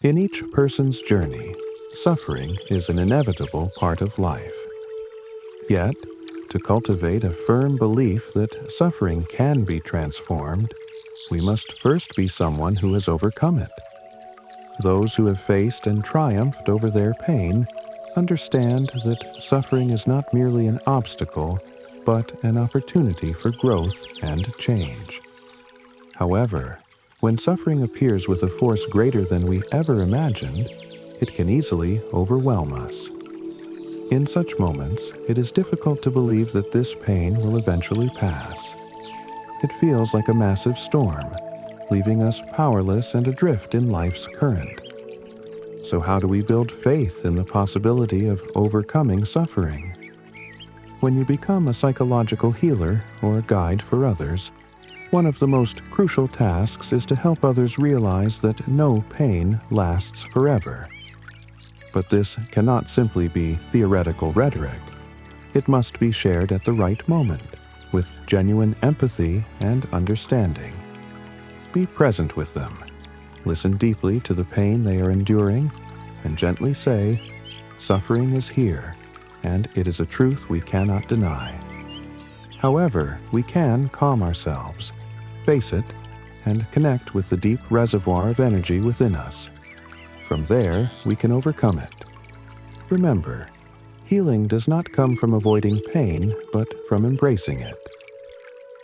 In each person's journey, suffering is an inevitable part of life. Yet, to cultivate a firm belief that suffering can be transformed, we must first be someone who has overcome it. Those who have faced and triumphed over their pain understand that suffering is not merely an obstacle, but an opportunity for growth and change. However, when suffering appears with a force greater than we ever imagined, it can easily overwhelm us. In such moments, it is difficult to believe that this pain will eventually pass. It feels like a massive storm, leaving us powerless and adrift in life's current. So how do we build faith in the possibility of overcoming suffering? When you become a psychological healer or a guide for others, one of the most crucial tasks is to help others realize that no pain lasts forever. But this cannot simply be theoretical rhetoric. It must be shared at the right moment, with genuine empathy and understanding. Be present with them. Listen deeply to the pain they are enduring, and gently say, "Suffering is here, and it is a truth we cannot deny." However, we can calm ourselves, face it, and connect with the deep reservoir of energy within us. From there, we can overcome it. Remember, healing does not come from avoiding pain, but from embracing it.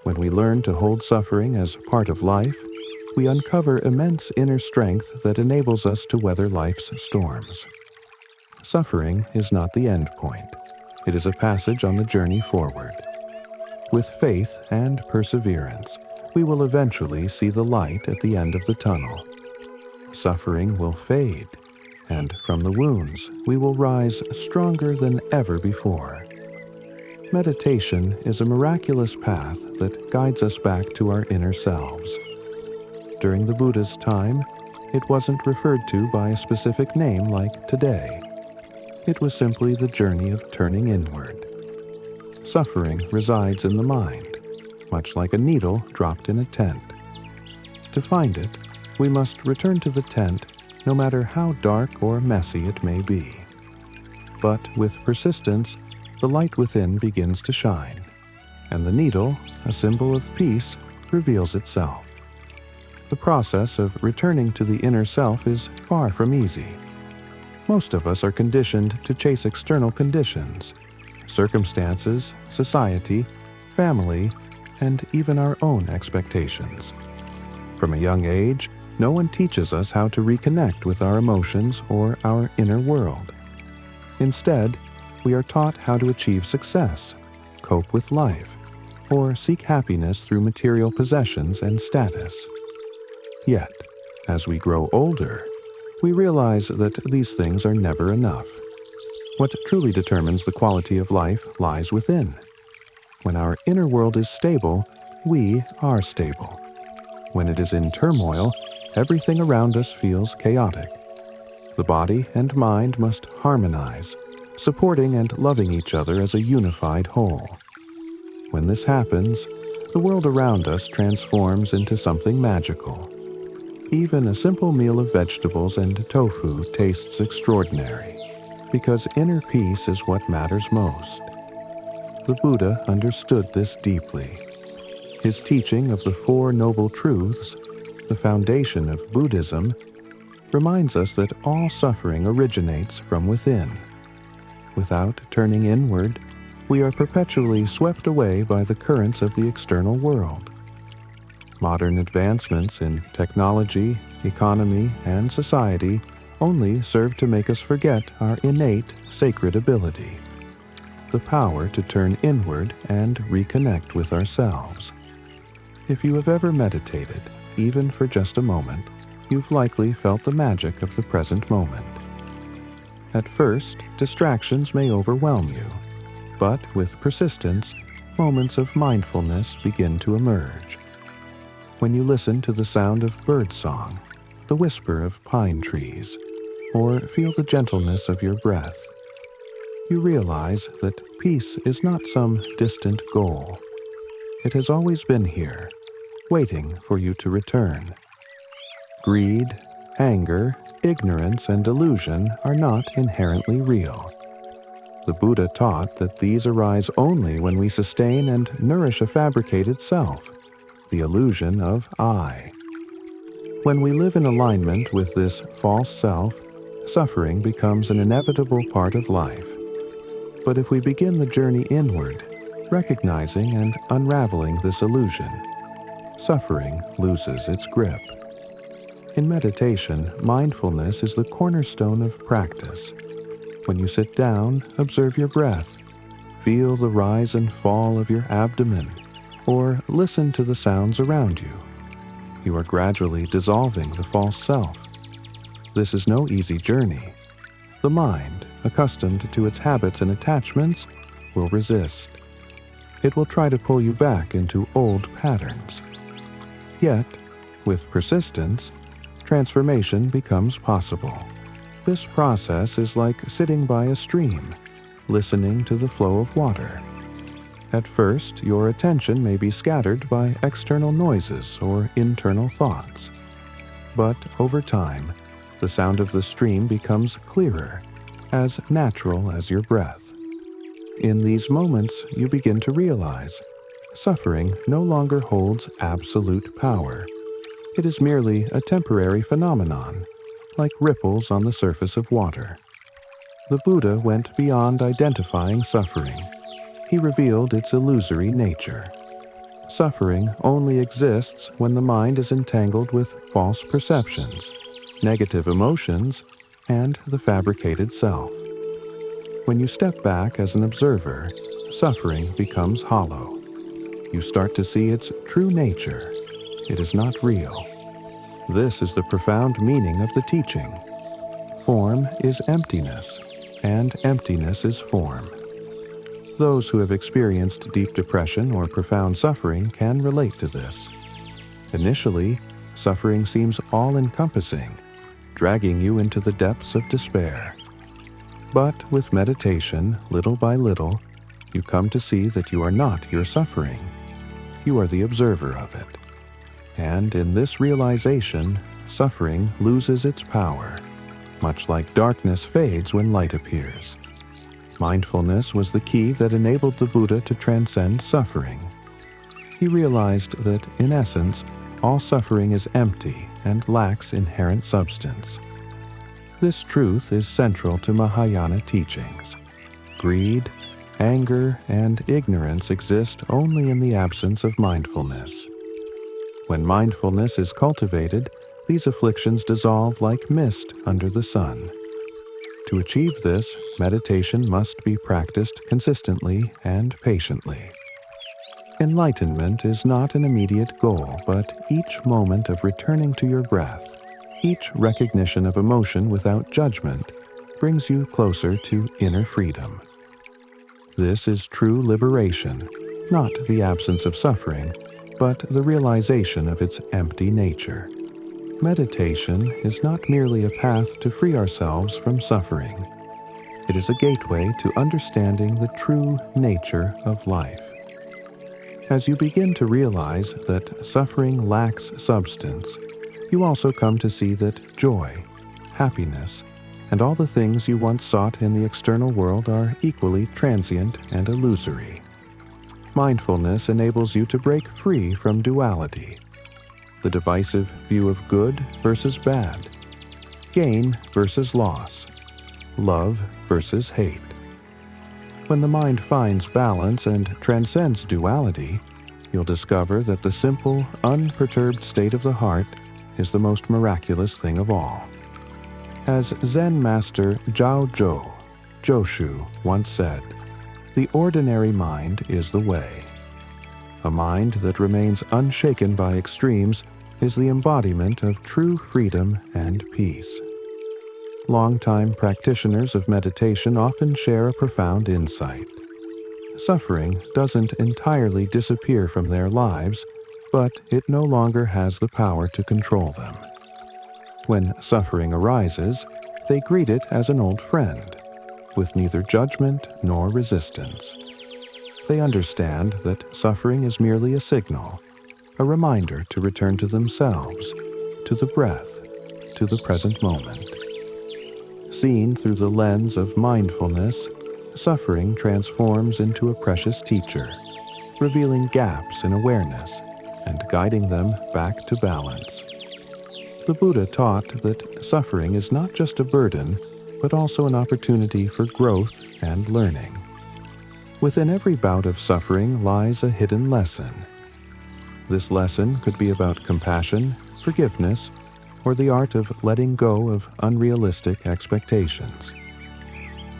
When we learn to hold suffering as part of life, we uncover immense inner strength that enables us to weather life's storms. Suffering is not the end point. It is a passage on the journey forward. With faith and perseverance, we will eventually see the light at the end of the tunnel. Suffering will fade, and from the wounds, we will rise stronger than ever before. Meditation is a miraculous path that guides us back to our inner selves. During the Buddha's time, it wasn't referred to by a specific name like today. It was simply the journey of turning inward. Suffering resides in the mind, much like a needle dropped in a tent. To find it, we must return to the tent, no matter how dark or messy it may be. But with persistence, the light within begins to shine, and the needle, a symbol of peace, reveals itself. The process of returning to the inner self is far from easy. Most of us are conditioned to chase external conditions, circumstances, society, family, and even our own expectations. From a young age, no one teaches us how to reconnect with our emotions or our inner world. Instead, we are taught how to achieve success, cope with life, or seek happiness through material possessions and status. Yet, as we grow older, we realize that these things are never enough. What truly determines the quality of life lies within. When our inner world is stable, we are stable. When it is in turmoil, everything around us feels chaotic. The body and mind must harmonize, supporting and loving each other as a unified whole. When this happens, the world around us transforms into something magical. Even a simple meal of vegetables and tofu tastes extraordinary, because inner peace is what matters most. The Buddha understood this deeply. His teaching of the Four Noble Truths, the foundation of Buddhism, reminds us that all suffering originates from within. Without turning inward, we are perpetually swept away by the currents of the external world. Modern advancements in technology, economy, and society only serve to make us forget our innate sacred ability, the power to turn inward and reconnect with ourselves. If you have ever meditated, even for just a moment, you've likely felt the magic of the present moment. At first, distractions may overwhelm you, but with persistence, moments of mindfulness begin to emerge. When you listen to the sound of birdsong, the whisper of pine trees, or feel the gentleness of your breath, you realize that peace is not some distant goal. It has always been here, waiting for you to return. Greed, anger, ignorance, and delusion are not inherently real. The Buddha taught that these arise only when we sustain and nourish a fabricated self, the illusion of I. When we live in alignment with this false self, suffering becomes an inevitable part of life. But if we begin the journey inward, recognizing and unraveling this illusion, suffering loses its grip. In meditation, mindfulness is the cornerstone of practice. When you sit down, observe your breath. Feel the rise and fall of your abdomen, or listen to the sounds around you. You are gradually dissolving the false self. This is no easy journey. The mind, accustomed to its habits and attachments, will resist. It will try to pull you back into old patterns. Yet, with persistence, transformation becomes possible. This process is like sitting by a stream, listening to the flow of water. At first, your attention may be scattered by external noises or internal thoughts. But over time, the sound of the stream becomes clearer, as natural as your breath. In these moments, you begin to realize suffering no longer holds absolute power. It is merely a temporary phenomenon, like ripples on the surface of water. The Buddha went beyond identifying suffering. He revealed its illusory nature. Suffering only exists when the mind is entangled with false perceptions, negative emotions, and the fabricated self. When you step back as an observer, suffering becomes hollow. You start to see its true nature. It is not real. This is the profound meaning of the teaching. Form is emptiness, and emptiness is form. Those who have experienced deep depression or profound suffering can relate to this. Initially, suffering seems all-encompassing, dragging you into the depths of despair. But with meditation, little by little, you come to see that you are not your suffering. You are the observer of it. And in this realization, suffering loses its power, much like darkness fades when light appears. Mindfulness was the key that enabled the Buddha to transcend suffering. He realized that, in essence, all suffering is empty and lacks inherent substance. This truth is central to Mahayana teachings. Greed, anger, and ignorance exist only in the absence of mindfulness. When mindfulness is cultivated, these afflictions dissolve like mist under the sun. To achieve this, meditation must be practiced consistently and patiently. Enlightenment is not an immediate goal, but each moment of returning to your breath, each recognition of emotion without judgment, brings you closer to inner freedom. This is true liberation, not the absence of suffering, but the realization of its empty nature. Meditation is not merely a path to free ourselves from suffering. It is a gateway to understanding the true nature of life. As you begin to realize that suffering lacks substance, you also come to see that joy, happiness, and all the things you once sought in the external world are equally transient and illusory. Mindfulness enables you to break free from duality, the divisive view of good versus bad, gain versus loss, love versus hate. When the mind finds balance and transcends duality, you'll discover that the simple, unperturbed state of the heart is the most miraculous thing of all. As Zen master Zhao Joshu once said, "The ordinary mind is the way." A mind that remains unshaken by extremes is the embodiment of true freedom and peace. Longtime practitioners of meditation often share a profound insight. Suffering doesn't entirely disappear from their lives, but it no longer has the power to control them. When suffering arises, they greet it as an old friend, with neither judgment nor resistance. They understand that suffering is merely a signal, a reminder to return to themselves, to the breath, to the present moment. Seen through the lens of mindfulness, suffering transforms into a precious teacher, revealing gaps in awareness and guiding them back to balance. The Buddha taught that suffering is not just a burden, but also an opportunity for growth and learning. Within every bout of suffering lies a hidden lesson. This lesson could be about compassion, forgiveness, or the art of letting go of unrealistic expectations.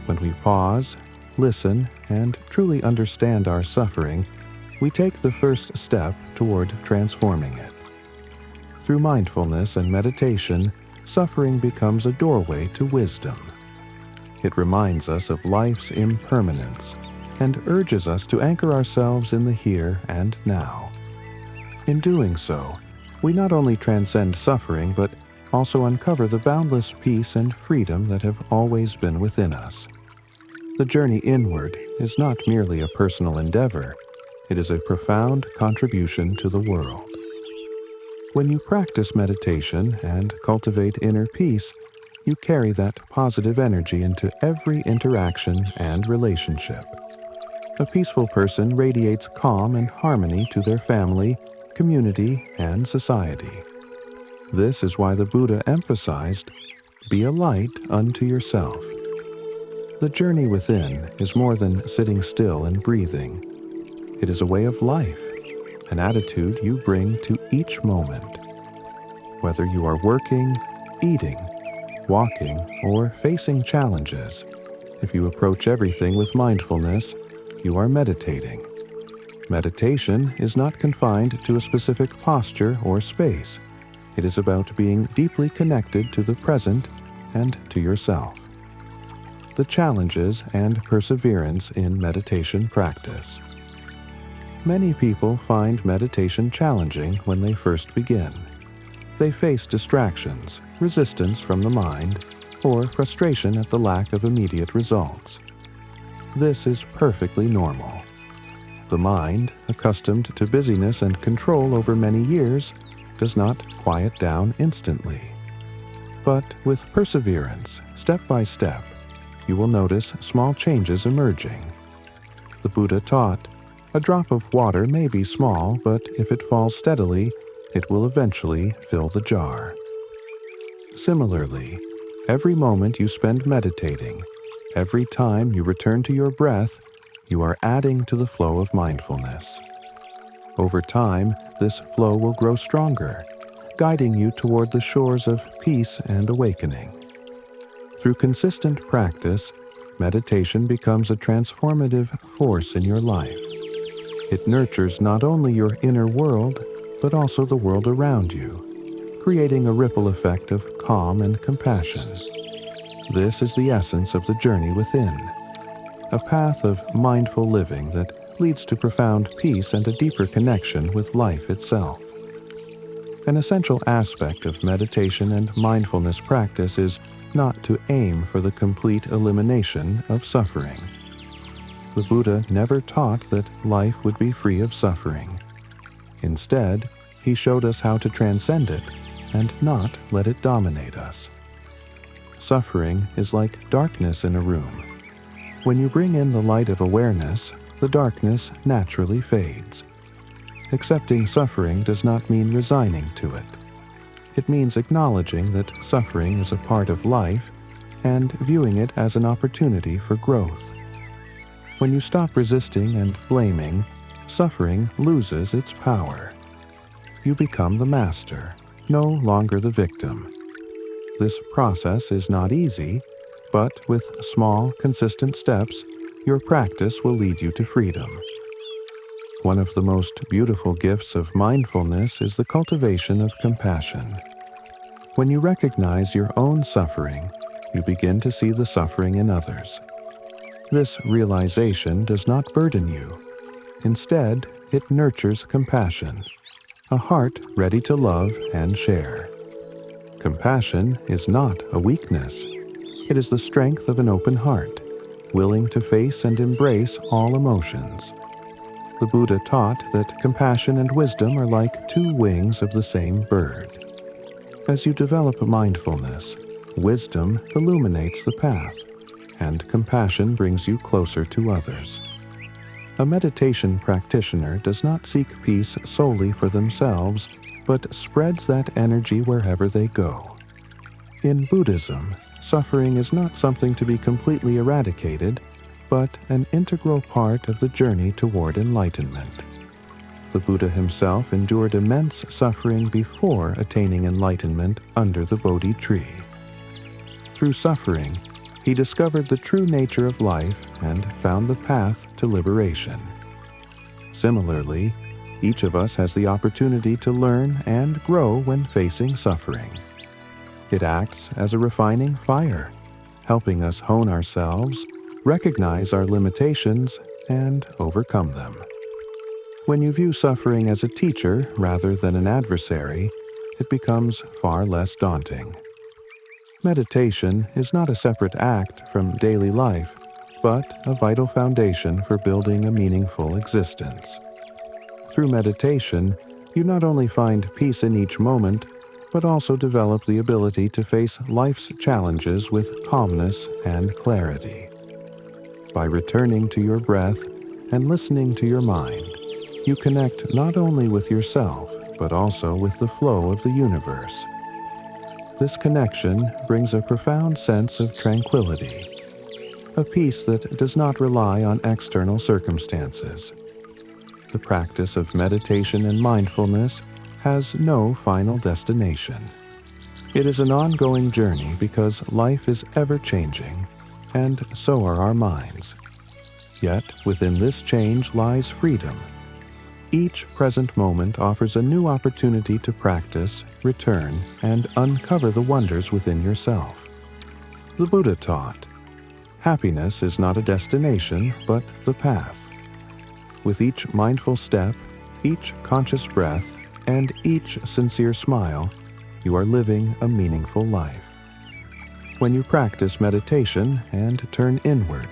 When we pause, listen, and truly understand our suffering, we take the first step toward transforming it. Through mindfulness and meditation, suffering becomes a doorway to wisdom. It reminds us of life's impermanence and urges us to anchor ourselves in the here and now. In doing so, we not only transcend suffering but also uncover the boundless peace and freedom that have always been within us. The journey inward is not merely a personal endeavor, it is a profound contribution to the world. When you practice meditation and cultivate inner peace, you carry that positive energy into every interaction and relationship. A peaceful person radiates calm and harmony to their family, community, and society. This is why the Buddha emphasized, "Be a light unto yourself." The journey within is more than sitting still and breathing. It is a way of life, an attitude you bring to each moment. Whether you are working, eating, walking, or facing challenges, if you approach everything with mindfulness, you are meditating. Meditation is not confined to a specific posture or space. It is about being deeply connected to the present and to yourself. The challenges and perseverance in meditation practice. Many people find meditation challenging when they first begin. They face distractions, resistance from the mind, or frustration at the lack of immediate results. This is perfectly normal. The mind, accustomed to busyness and control over many years, does not quiet down instantly. But with perseverance, step by step, you will notice small changes emerging. The Buddha taught, "A drop of water may be small, but if it falls steadily, it will eventually fill the jar." Similarly, every moment you spend meditating, every time you return to your breath, you are adding to the flow of mindfulness. Over time, this flow will grow stronger, guiding you toward the shores of peace and awakening. Through consistent practice, meditation becomes a transformative force in your life. It nurtures not only your inner world, but also the world around you, creating a ripple effect of calm and compassion. This is the essence of the journey within, a path of mindful living that leads to profound peace and a deeper connection with life itself. An essential aspect of meditation and mindfulness practice is not to aim for the complete elimination of suffering. The Buddha never taught that life would be free of suffering. Instead, he showed us how to transcend it and not let it dominate us. Suffering is like darkness in a room. When you bring in the light of awareness, the darkness naturally fades. Accepting suffering does not mean resigning to it. It means acknowledging that suffering is a part of life and viewing it as an opportunity for growth. When you stop resisting and blaming, suffering loses its power. You become the master, no longer the victim. This process is not easy, but with small, consistent steps, your practice will lead you to freedom. One of the most beautiful gifts of mindfulness is the cultivation of compassion. When you recognize your own suffering, you begin to see the suffering in others. This realization does not burden you. Instead, it nurtures compassion, a heart ready to love and share. Compassion is not a weakness. It is the strength of an open heart, willing to face and embrace all emotions. The Buddha taught that compassion and wisdom are like two wings of the same bird. As you develop mindfulness, wisdom illuminates the path, and compassion brings you closer to others. A meditation practitioner does not seek peace solely for themselves, but spreads that energy wherever they go. In Buddhism, suffering is not something to be completely eradicated, but an integral part of the journey toward enlightenment. The Buddha himself endured immense suffering before attaining enlightenment under the Bodhi tree. Through suffering, he discovered the true nature of life and found the path to liberation. Similarly, each of us has the opportunity to learn and grow when facing suffering. It acts as a refining fire, helping us hone ourselves, recognize our limitations, and overcome them. When you view suffering as a teacher rather than an adversary, it becomes far less daunting. Meditation is not a separate act from daily life, but a vital foundation for building a meaningful existence. Through meditation, you not only find peace in each moment, but also develop the ability to face life's challenges with calmness and clarity. By returning to your breath and listening to your mind, you connect not only with yourself, but also with the flow of the universe. This connection brings a profound sense of tranquility, a peace that does not rely on external circumstances. The practice of meditation and mindfulness has no final destination. It is an ongoing journey because life is ever-changing, and so are our minds. Yet, within this change lies freedom. Each present moment offers a new opportunity to practice, return, and uncover the wonders within yourself. The Buddha taught, happiness is not a destination, but the path. With each mindful step, each conscious breath, and each sincere smile, you are living a meaningful life. When you practice meditation and turn inward,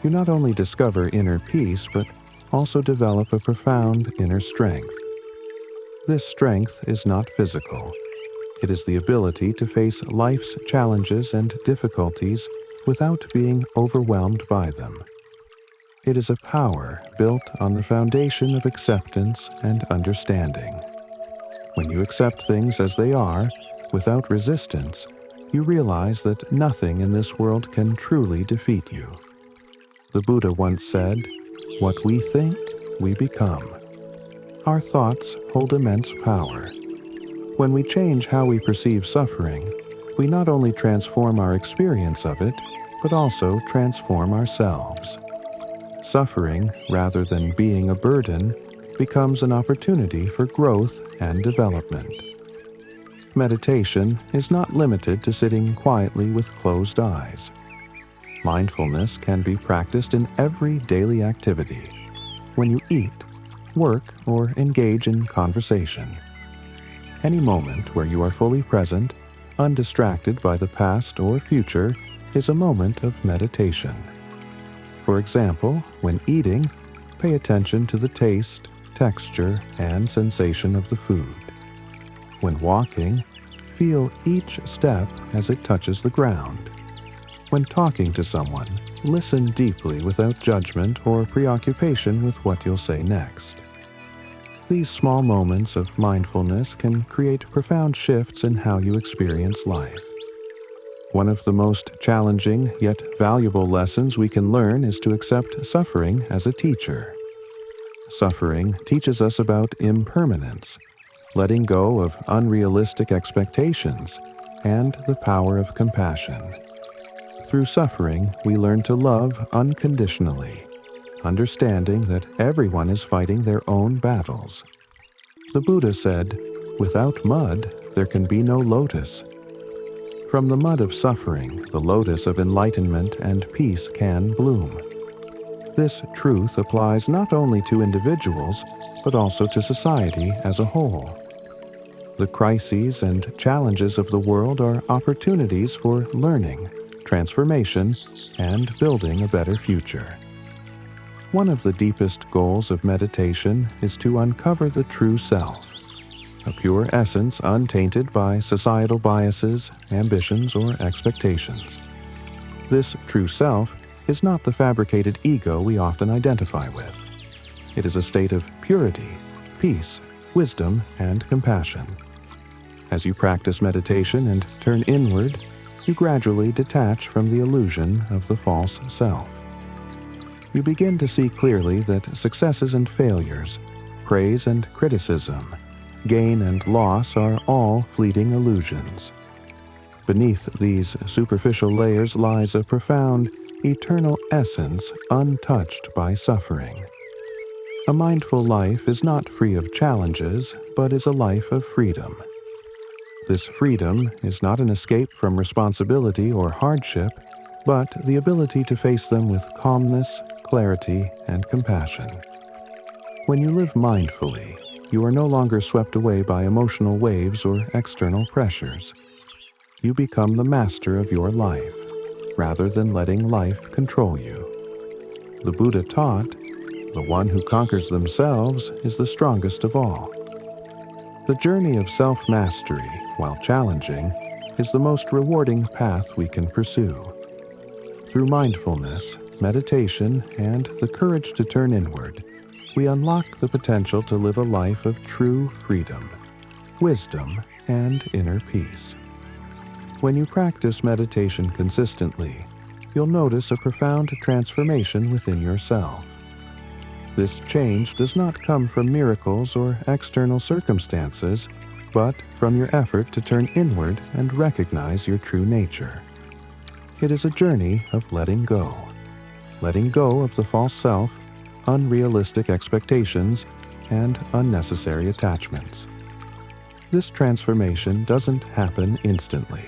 you not only discover inner peace, but also develop a profound inner strength. This strength is not physical. It is the ability to face life's challenges and difficulties without being overwhelmed by them. It is a power built on the foundation of acceptance and understanding. When you accept things as they are, without resistance, you realize that nothing in this world can truly defeat you. The Buddha once said, "What we think, we become." Our thoughts hold immense power. When we change how we perceive suffering, we not only transform our experience of it, but also transform ourselves. Suffering, rather than being a burden, becomes an opportunity for growth and development. Meditation is not limited to sitting quietly with closed eyes. Mindfulness can be practiced in every daily activity, when you eat, work, or engage in conversation. Any moment where you are fully present, undistracted by the past or future, is a moment of meditation. For example, when eating, pay attention to the taste, texture, and sensation of the food. When walking, feel each step as it touches the ground. When talking to someone, listen deeply without judgment or preoccupation with what you'll say next. These small moments of mindfulness can create profound shifts in how you experience life. One of the most challenging yet valuable lessons we can learn is to accept suffering as a teacher. Suffering teaches us about impermanence, letting go of unrealistic expectations, and the power of compassion. Through suffering, we learn to love unconditionally, understanding that everyone is fighting their own battles. The Buddha said, "Without mud, there can be no lotus." From the mud of suffering, the lotus of enlightenment and peace can bloom. This truth applies not only to individuals, but also to society as a whole. The crises and challenges of the world are opportunities for learning, transformation, and building a better future. One of the deepest goals of meditation is to uncover the true self. a pure essence untainted by societal biases, ambitions, or expectations. This true self is not the fabricated ego we often identify with. It is a state of purity, peace, wisdom, and compassion. As you practice meditation and turn inward, you gradually detach from the illusion of the false self. You begin to see clearly that successes and failures, praise and criticism, gain and loss are all fleeting illusions. Beneath these superficial layers lies a profound, eternal essence untouched by suffering. A mindful life is not free of challenges, but is a life of freedom. This freedom is not an escape from responsibility or hardship, but the ability to face them with calmness, clarity, and compassion. When you live mindfully, you are no longer swept away by emotional waves or external pressures. You become the master of your life, rather than letting life control you. The Buddha taught, the one who conquers themselves is the strongest of all. The journey of self-mastery, while challenging, is the most rewarding path we can pursue. Through mindfulness, meditation, and the courage to turn inward, we unlock the potential to live a life of true freedom, wisdom, and inner peace. When you practice meditation consistently, you'll notice a profound transformation within yourself. This change does not come from miracles or external circumstances, but from your effort to turn inward and recognize your true nature. It is a journey of letting go of the false self, unrealistic expectations, and unnecessary attachments. This transformation doesn't happen instantly.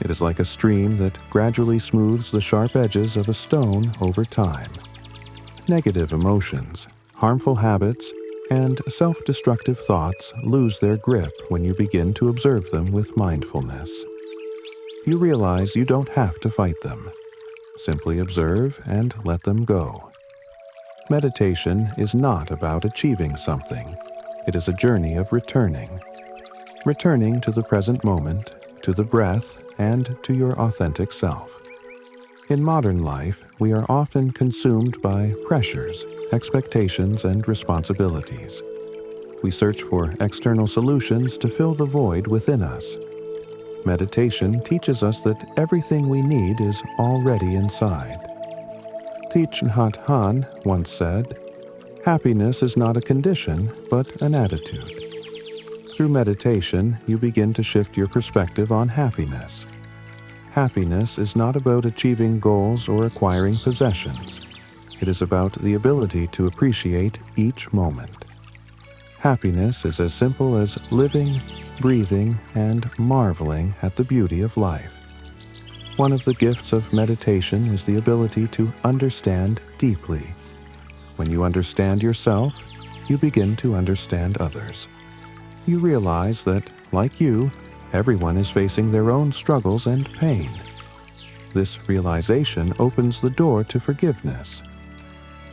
It is like a stream that gradually smooths the sharp edges of a stone over time. Negative emotions, harmful habits, and self-destructive thoughts lose their grip when you begin to observe them with mindfulness. You realize you don't have to fight them. Simply observe and let them go. Meditation is not about achieving something. It is a journey of returning to the present moment, to the breath, and to your authentic self. In modern life, we are often consumed by pressures, expectations, and responsibilities. We search for external solutions to fill the void within us. Meditation teaches us that everything we need is already inside. Thich Nhat Hanh once said, "Happiness is not a condition, but an attitude." Through meditation, you begin to shift your perspective on happiness. Happiness is not about achieving goals or acquiring possessions. It is about the ability to appreciate each moment. Happiness is as simple as living, breathing, and marveling at the beauty of life. One of the gifts of meditation is the ability to understand deeply. When you understand yourself, you begin to understand others. You realize that, like you, everyone is facing their own struggles and pain. This realization opens the door to forgiveness.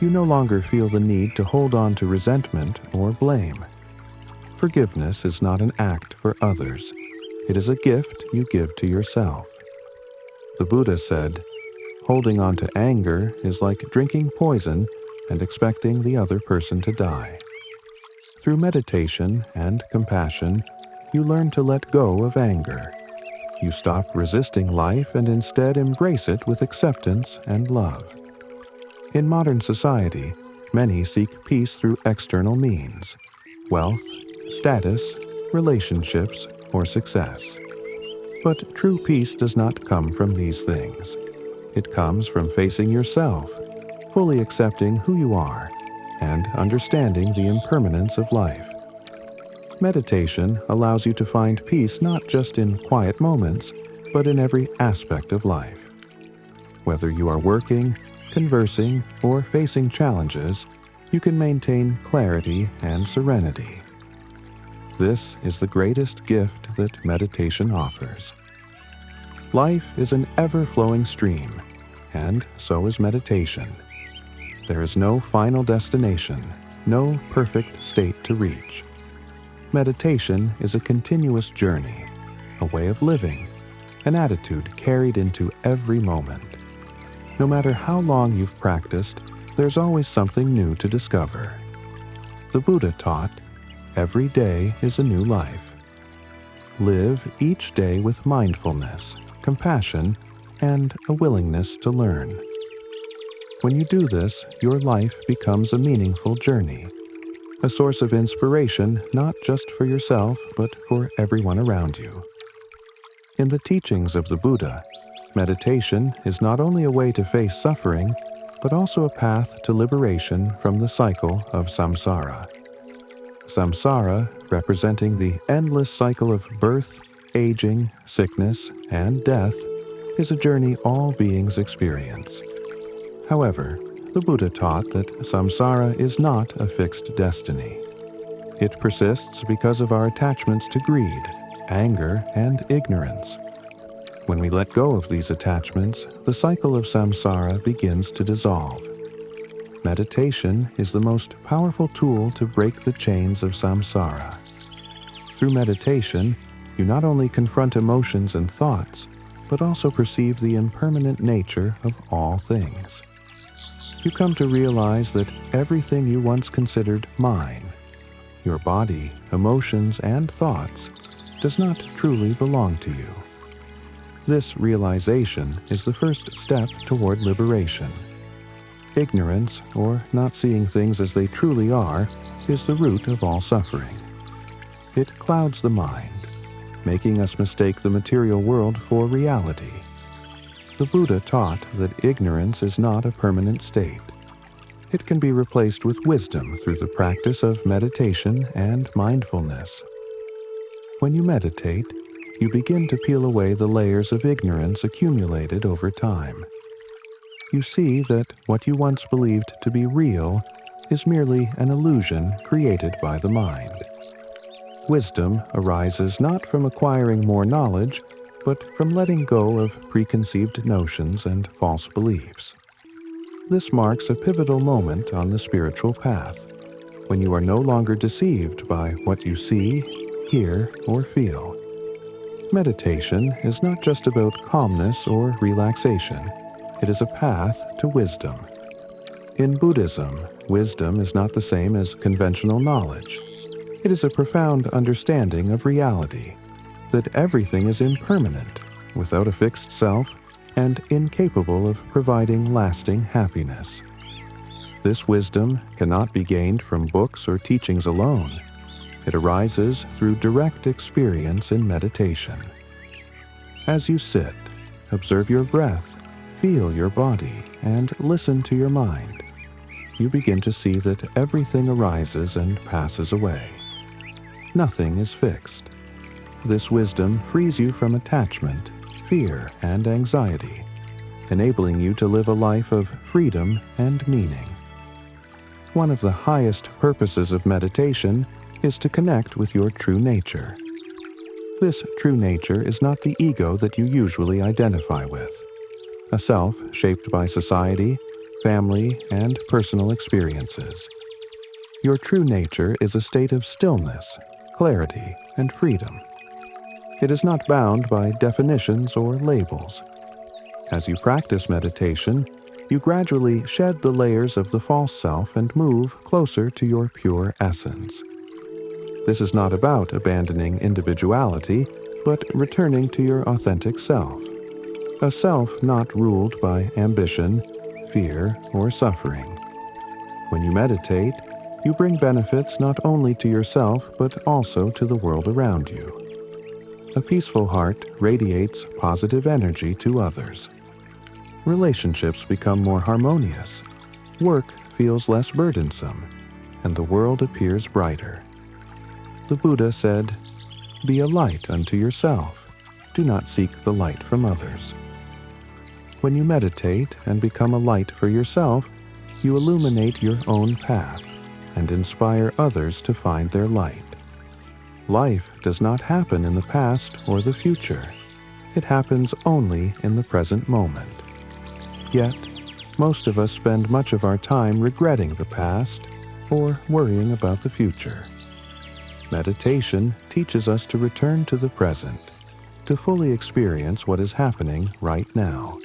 You no longer feel the need to hold on to resentment or blame. Forgiveness is not an act for others. It is a gift you give to yourself. The Buddha said, "Holding on to anger is like drinking poison and expecting the other person to die." Through meditation and compassion, you learn to let go of anger. You stop resisting life and instead embrace it with acceptance and love. In modern society, many seek peace through external means: wealth, status, relationships, or success. But true peace does not come from these things. It comes from facing yourself, fully accepting who you are, and understanding the impermanence of life. Meditation allows you to find peace not just in quiet moments, but in every aspect of life. Whether you are working, conversing, or facing challenges, you can maintain clarity and serenity. This is the greatest gift that meditation offers. Life is an ever-flowing stream, and so is meditation. There is no final destination, no perfect state to reach. Meditation is a continuous journey, a way of living, an attitude carried into every moment. No matter how long you've practiced, there's always something new to discover. The Buddha taught, every day is a new life. Live each day with mindfulness, compassion, and a willingness to learn. When you do this, your life becomes a meaningful journey, a source of inspiration not just for yourself, but for everyone around you. In the teachings of the Buddha, meditation is not only a way to face suffering, but also a path to liberation from the cycle of samsara. Samsara, representing the endless cycle of birth, aging, sickness, and death, is a journey all beings experience. However, the Buddha taught that samsara is not a fixed destiny. It persists because of our attachments to greed, anger, and ignorance. When we let go of these attachments, the cycle of samsara begins to dissolve. Meditation is the most powerful tool to break the chains of samsara. Through meditation, you not only confront emotions and thoughts, but also perceive the impermanent nature of all things. You come to realize that everything you once considered mine, your body, emotions, and thoughts, does not truly belong to you. This realization is the first step toward liberation. Ignorance, or not seeing things as they truly are, is the root of all suffering. It clouds the mind, making us mistake the material world for reality. The Buddha taught that ignorance is not a permanent state. It can be replaced with wisdom through the practice of meditation and mindfulness. When you meditate, you begin to peel away the layers of ignorance accumulated over time. You see that what you once believed to be real is merely an illusion created by the mind. Wisdom arises not from acquiring more knowledge, but from letting go of preconceived notions and false beliefs. This marks a pivotal moment on the spiritual path, when you are no longer deceived by what you see, hear, or feel. Meditation is not just about calmness or relaxation. It is a path to wisdom. In Buddhism, wisdom is not the same as conventional knowledge. It is a profound understanding of reality, that everything is impermanent, without a fixed self, and incapable of providing lasting happiness. This wisdom cannot be gained from books or teachings alone. It arises through direct experience in meditation. As you sit, observe your breath, feel your body, and listen to your mind. You begin to see that everything arises and passes away. Nothing is fixed. This wisdom frees you from attachment, fear, and anxiety, enabling you to live a life of freedom and meaning. One of the highest purposes of meditation is to connect with your true nature. This true nature is not the ego that you usually identify with, a self shaped by society, family, and personal experiences. Your true nature is a state of stillness, clarity, and freedom. It is not bound by definitions or labels. As you practice meditation, you gradually shed the layers of the false self and move closer to your pure essence. This is not about abandoning individuality, but returning to your authentic self, a self not ruled by ambition, fear, or suffering. When you meditate, you bring benefits not only to yourself but also to the world around you. A peaceful heart radiates positive energy to others. Relationships become more harmonious, work feels less burdensome, and the world appears brighter. The Buddha said, "Be a light unto yourself. Do not seek the light from others." When you meditate and become a light for yourself, you illuminate your own path and inspire others to find their light. Life does not happen in the past or the future. It happens only in the present moment. Yet, most of us spend much of our time regretting the past or worrying about the future. Meditation teaches us to return to the present, to fully experience what is happening right now.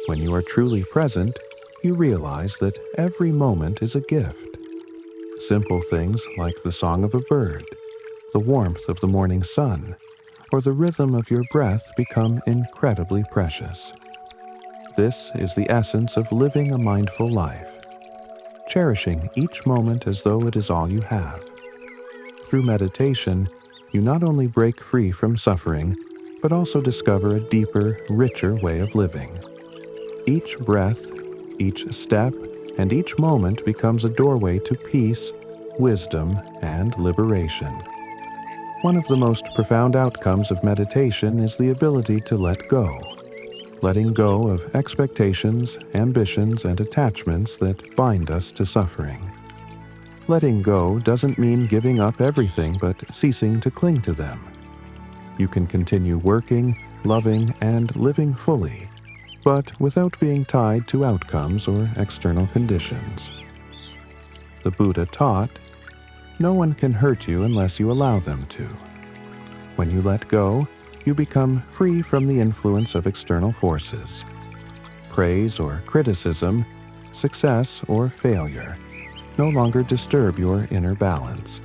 When you are truly present, you realize that every moment is a gift. Simple things like the song of a bird, the warmth of the morning sun, or the rhythm of your breath become incredibly precious. This is the essence of living a mindful life, cherishing each moment as though it is all you have. Through meditation, you not only break free from suffering, but also discover a deeper, richer way of living. Each breath, each step, and each moment becomes a doorway to peace, wisdom, and liberation. One of the most profound outcomes of meditation is the ability to let go. Letting go of expectations, ambitions, and attachments that bind us to suffering. Letting go doesn't mean giving up everything but ceasing to cling to them. You can continue working, loving, and living fully, but without being tied to outcomes or external conditions. The Buddha taught, "No one can hurt you unless you allow them to." When you let go, you become free from the influence of external forces. Praise or criticism, success or failure, no longer disturb your inner balance.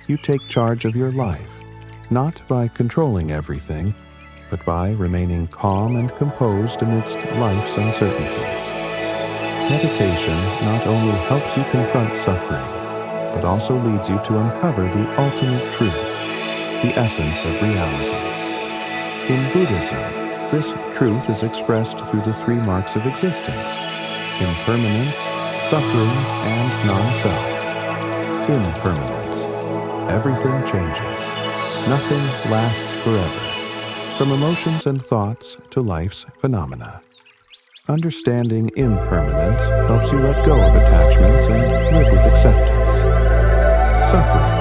You take charge of your life, not by controlling everything, but by remaining calm and composed amidst life's uncertainties. Meditation not only helps you confront suffering, but also leads you to uncover the ultimate truth, the essence of reality. In Buddhism, this truth is expressed through the three marks of existence: impermanence, suffering, and non-self. Impermanence. Everything changes. Nothing lasts forever, from emotions and thoughts to life's phenomena. Understanding impermanence helps you let go of attachments and live with acceptance. Suffering.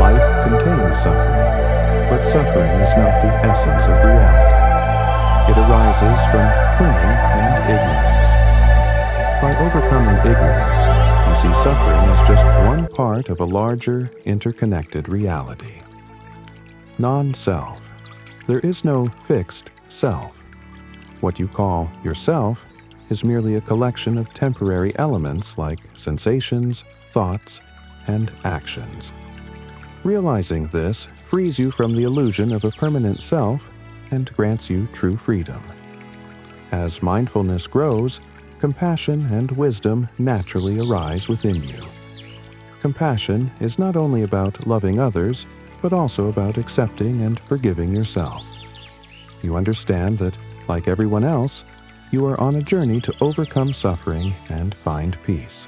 Life contains suffering, but suffering is not the essence of reality. It arises from clinging and ignorance. By overcoming ignorance, you see suffering as just one part of a larger, interconnected reality. Non-self. There is no fixed self. What you call yourself is merely a collection of temporary elements like sensations, thoughts, and actions. Realizing this frees you from the illusion of a permanent self and grants you true freedom. As mindfulness grows, compassion and wisdom naturally arise within you. Compassion is not only about loving others, but also about accepting and forgiving yourself. You understand that, like everyone else, you are on a journey to overcome suffering and find peace.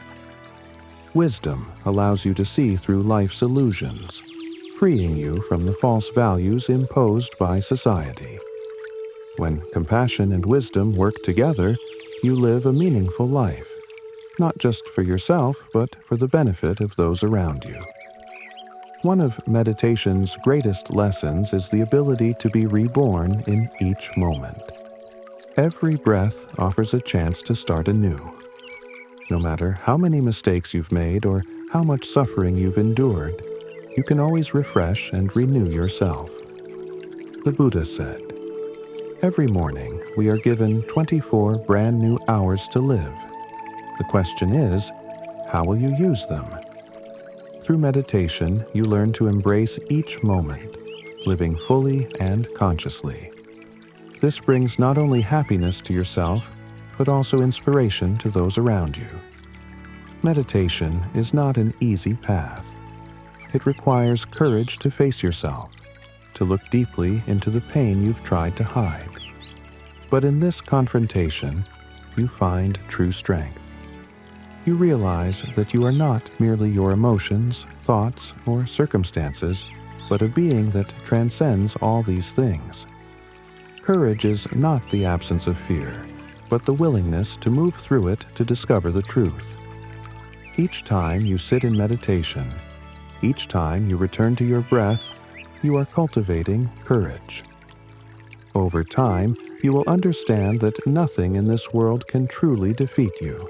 Wisdom allows you to see through life's illusions, freeing you from the false values imposed by society. When compassion and wisdom work together, you live a meaningful life, not just for yourself, but for the benefit of those around you. One of meditation's greatest lessons is the ability to be reborn in each moment. Every breath offers a chance to start anew. No matter how many mistakes you've made or how much suffering you've endured, you can always refresh and renew yourself. The Buddha said, "Every morning we are given 24 brand new hours to live. The question is, how will you use them?" Through meditation, you learn to embrace each moment, living fully and consciously. This brings not only happiness to yourself, but also inspiration to those around you. Meditation is not an easy path. It requires courage to face yourself, to look deeply into the pain you've tried to hide. But in this confrontation, you find true strength. You realize that you are not merely your emotions, thoughts, or circumstances, but a being that transcends all these things. Courage is not the absence of fear, but the willingness to move through it to discover the truth. Each time you sit in meditation, each time you return to your breath, you are cultivating courage. Over time, you will understand that nothing in this world can truly defeat you.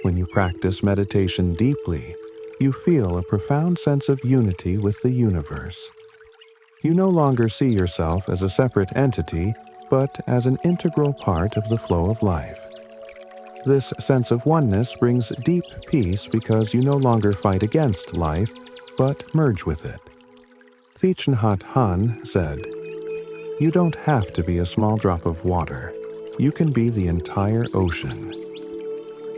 When you practice meditation deeply, you feel a profound sense of unity with the universe. You no longer see yourself as a separate entity, but as an integral part of the flow of life. This sense of oneness brings deep peace because you no longer fight against life, but merge with it. Thich Nhat Hanh said, "You don't have to be a small drop of water. You can be the entire ocean."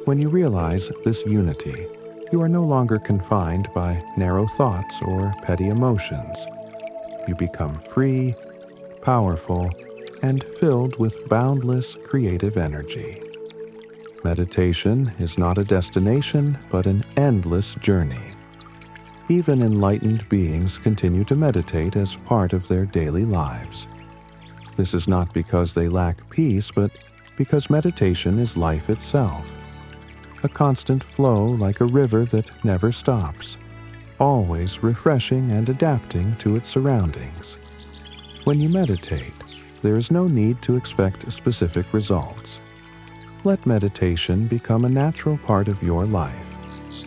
When you realize this unity, you are no longer confined by narrow thoughts or petty emotions. You become free, powerful, and filled with boundless creative energy. Meditation is not a destination, but an endless journey. Even enlightened beings continue to meditate as part of their daily lives. This is not because they lack peace, but because meditation is life itself. A constant flow like a river that never stops, always refreshing and adapting to its surroundings. When you meditate, there is no need to expect specific results. Let meditation become a natural part of your life,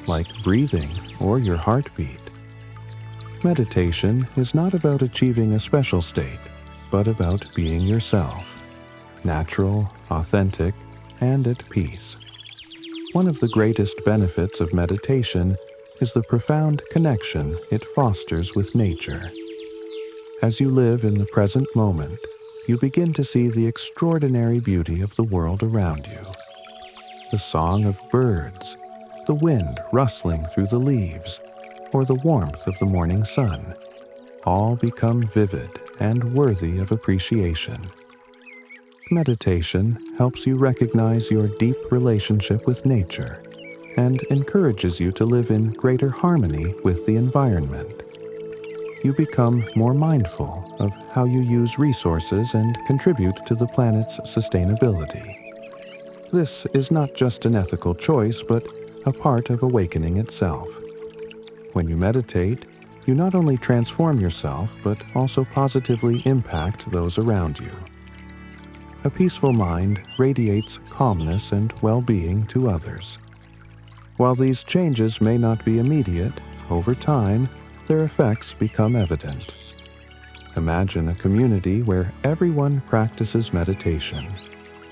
like breathing or your heartbeat. Meditation is not about achieving a special state, but about being yourself, natural, authentic, and at peace. One of the greatest benefits of meditation is the profound connection it fosters with nature. As you live in the present moment, you begin to see the extraordinary beauty of the world around you. The song of birds, the wind rustling through the leaves, or the warmth of the morning sun, all become vivid and worthy of appreciation. Meditation helps you recognize your deep relationship with nature and encourages you to live in greater harmony with the environment. You become more mindful of how you use resources and contribute to the planet's sustainability. This is not just an ethical choice, but a part of awakening itself. When you meditate, you not only transform yourself, but also positively impact those around you. A peaceful mind radiates calmness and well-being to others. While these changes may not be immediate, over time, their effects become evident. Imagine a community where everyone practices meditation,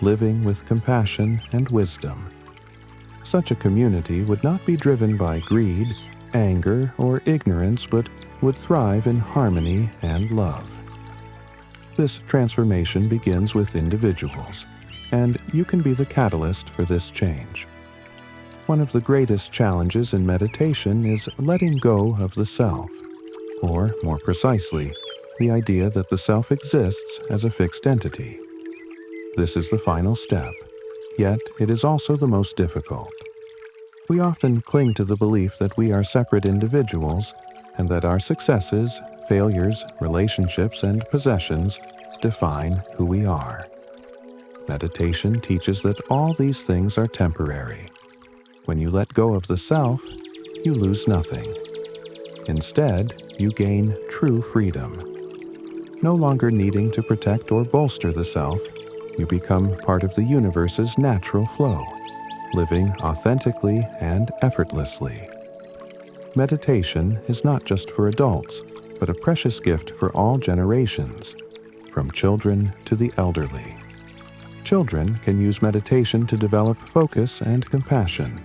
living with compassion and wisdom. Such a community would not be driven by greed, anger, or ignorance, but would thrive in harmony and love. This transformation begins with individuals, and you can be the catalyst for this change. One of the greatest challenges in meditation is letting go of the self, or more precisely, the idea that the self exists as a fixed entity. This is the final step, yet it is also the most difficult. We often cling to the belief that we are separate individuals and that our successes, failures, relationships, and possessions define who we are. Meditation teaches that all these things are temporary. When you let go of the self, you lose nothing. Instead, you gain true freedom. No longer needing to protect or bolster the self, you become part of the universe's natural flow, living authentically and effortlessly. Meditation is not just for adults, but a precious gift for all generations, from children to the elderly. Children can use meditation to develop focus and compassion,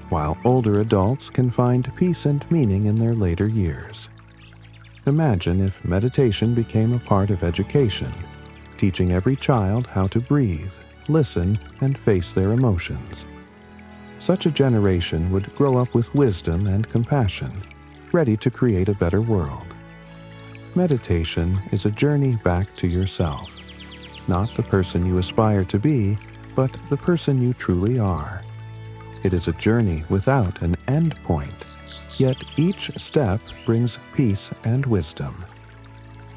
while older adults can find peace and meaning in their later years. Imagine if meditation became a part of education, teaching every child how to breathe, listen, and face their emotions. Such a generation would grow up with wisdom and compassion, ready to create a better world. Meditation is a journey back to yourself, not the person you aspire to be, but the person you truly are. It is a journey without an end point, yet each step brings peace and wisdom.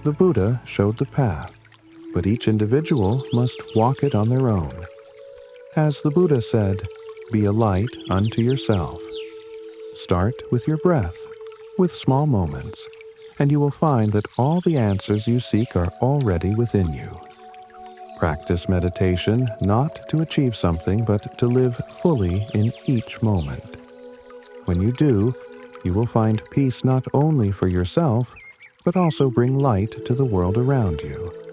The Buddha showed the path, but each individual must walk it on their own. As the Buddha said, "Be a light unto yourself." Start with your breath, with small moments, and you will find that all the answers you seek are already within you. Practice meditation not to achieve something, but to live fully in each moment. When you do, you will find peace not only for yourself, but also bring light to the world around you.